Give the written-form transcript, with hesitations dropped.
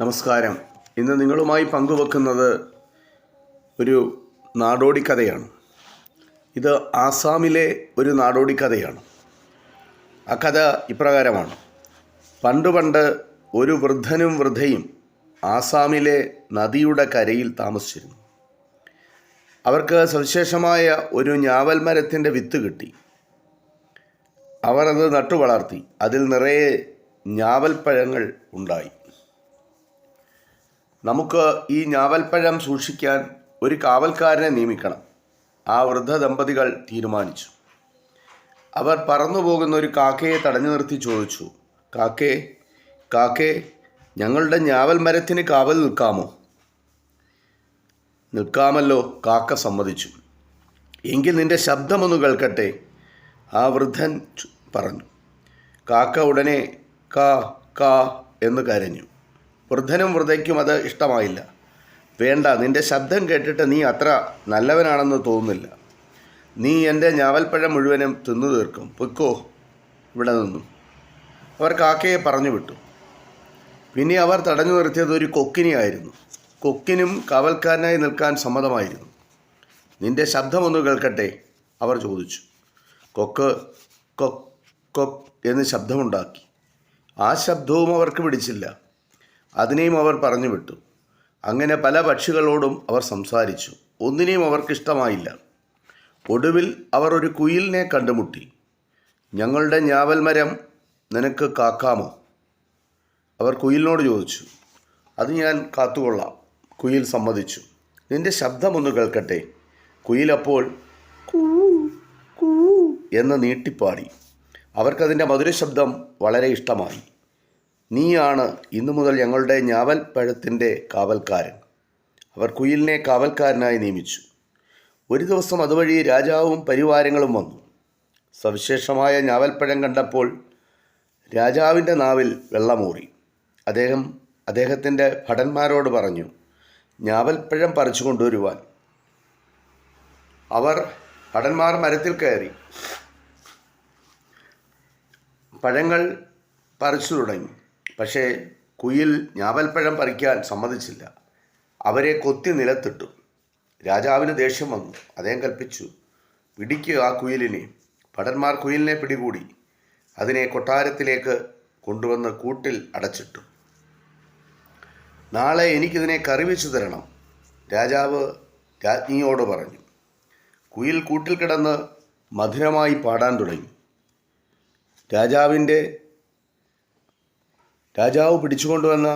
നമസ്കാരം. ഇന്ന് നിങ്ങളുമായി പങ്കുവെക്കുന്നത് ഒരു നാടോടി കഥയാണ്. ഇത് ആസാമിലെ ഒരു നാടോടി കഥയാണ്. ആ കഥ ഇപ്രകാരമാണ്. പണ്ട് ഒരു വൃദ്ധനും വൃദ്ധയും ആസാമിലെ നദിയുടെ കരയിൽ താമസിച്ചിരുന്നു. അവർക്ക് സവിശേഷമായ ഒരു ഞാവൽ മരത്തിൻ്റെ വിത്ത് കിട്ടി. അവർ അത് നട്ടു വളർത്തി. അതിൽ നിറയെ ഞാവൽപ്പഴങ്ങൾ ഉണ്ടായി. നമുക്ക് ഈ ഞാവൽപ്പഴം സൂക്ഷിക്കാൻ ഒരു കാവൽക്കാരനെ നിയമിക്കണം. ആ വൃദ്ധ ദമ്പതികൾ തീരുമാനിച്ചു. അവർ പറന്നു പോകുന്ന ഒരു കാക്കയെ തടഞ്ഞു നിർത്തി ചോദിച്ചു, കാക്കേ, ഞങ്ങളുടെ ഞാവൽ മരത്തിന് കാവൽ നിൽക്കാമോ? നിൽക്കാമല്ലോ, കാക്ക സമ്മതിച്ചു. എങ്കിൽ നിന്റെ ശബ്ദമൊന്ന് കേൾക്കട്ടെ, ആ വൃദ്ധൻ പറഞ്ഞു. കാക്ക ഉടനെ കാ കാ എന്ന് കരഞ്ഞു. വൃദ്ധനും വൃദ്ധയ്ക്കും അത് ഇഷ്ടമായില്ല. വേണ്ട, നിന്റെ ശബ്ദം കേട്ടിട്ട് നീ അത്ര നല്ലവനാണെന്ന് തോന്നുന്നില്ല. നീ എൻ്റെ ഞാവൽപ്പഴം മുഴുവനും തിന്നു തീർക്കും. പൊയ്ക്കോ ഇവിടെ നിന്നും. അവർ കാക്കയെ പറഞ്ഞു വിട്ടു. പിന്നെ അവർ തടഞ്ഞു നിർത്തിയത് ഒരു കൊക്കിനെയായിരുന്നു. കൊക്കിനും കാവൽക്കാരനായി നിൽക്കാൻ സമ്മതമായിരുന്നു. നിന്റെ ശബ്ദമൊന്ന് കേൾക്കട്ടെ, അവർ ചോദിച്ചു. കൊക്ക് കൊക്ക് കൊക്ക് എന്ന് ശബ്ദമുണ്ടാക്കി. ആ ശബ്ദവും അവർക്ക് പിടിച്ചില്ല. അതിനെയും അവർ പറഞ്ഞു വിട്ടു. അങ്ങനെ പല പക്ഷികളോടും അവർ സംസാരിച്ചു. ഒന്നിനെയും അവർക്കിഷ്ടമായില്ല. ഒടുവിൽ അവർ ഒരു കുയിലിനെ കണ്ടുമുട്ടി. ഞങ്ങളുടെ ഞാവൽ മരം നിനക്ക് കാക്കാമോ? അവർ കുയിലിനോട് ചോദിച്ചു. അത് ഞാൻ കാത്തുകൊള്ളാം, കുയിൽ സമ്മതിച്ചു. നിന്റെ ശബ്ദമൊന്ന് കേൾക്കട്ടെ. കുയിലപ്പോൾ കൂ കൂ എന്ന് നീട്ടിപ്പാടി. അവർക്കതിൻ്റെ മധുരശബ്ദം വളരെ ഇഷ്ടമായി. നീയാണ് ഇന്നു മുതൽ ഞങ്ങളുടെ ഞാവൽപ്പഴത്തിൻ്റെ കാവൽക്കാരൻ. അവർ കുയിലിനെ കാവൽക്കാരനായി നിയമിച്ചു. ഒരു ദിവസം അതുവഴി രാജാവും പരിവാരങ്ങളും വന്നു. സവിശേഷമായ ഞാവൽപ്പഴം കണ്ടപ്പോൾ രാജാവിൻ്റെ നാവിൽ വെള്ളമൂറി. അദ്ദേഹത്തിൻ്റെ ഭടന്മാരോട് പറഞ്ഞു, ഞാവൽപ്പഴം പറിച്ചു കൊണ്ടുവരുവാൻ. ഭടന്മാർ മരത്തിൽ കയറി പഴങ്ങൾ പറിച്ചു തുടങ്ങി. പക്ഷേ കുയിൽ ഞാവൽപ്പഴം പറിക്കാൻ സമ്മതിച്ചില്ല. അവരെ കൊത്തി നിലത്തിട്ടു. രാജാവിന് ദേഷ്യം വന്നു. അദ്ദേഹം കൽപ്പിച്ചു, പിടിക്കുക ആ കുയിലിനെ. ഭടന്മാർ കുയിലിനെ പിടികൂടി. അതിനെ കൊട്ടാരത്തിലേക്ക് കൊണ്ടുവന്ന് കൂട്ടിൽ അടച്ചിട്ടു. നാളെ എനിക്കിതിനെ കറി വെച്ചു തരണം, രാജാവ് രാജ്ഞിയോട് പറഞ്ഞു. കുയിൽ കൂട്ടിൽ കിടന്ന് മധുരമായി പാടാൻ തുടങ്ങി. രാജാവ് പിടിച്ചുകൊണ്ടുവന്ന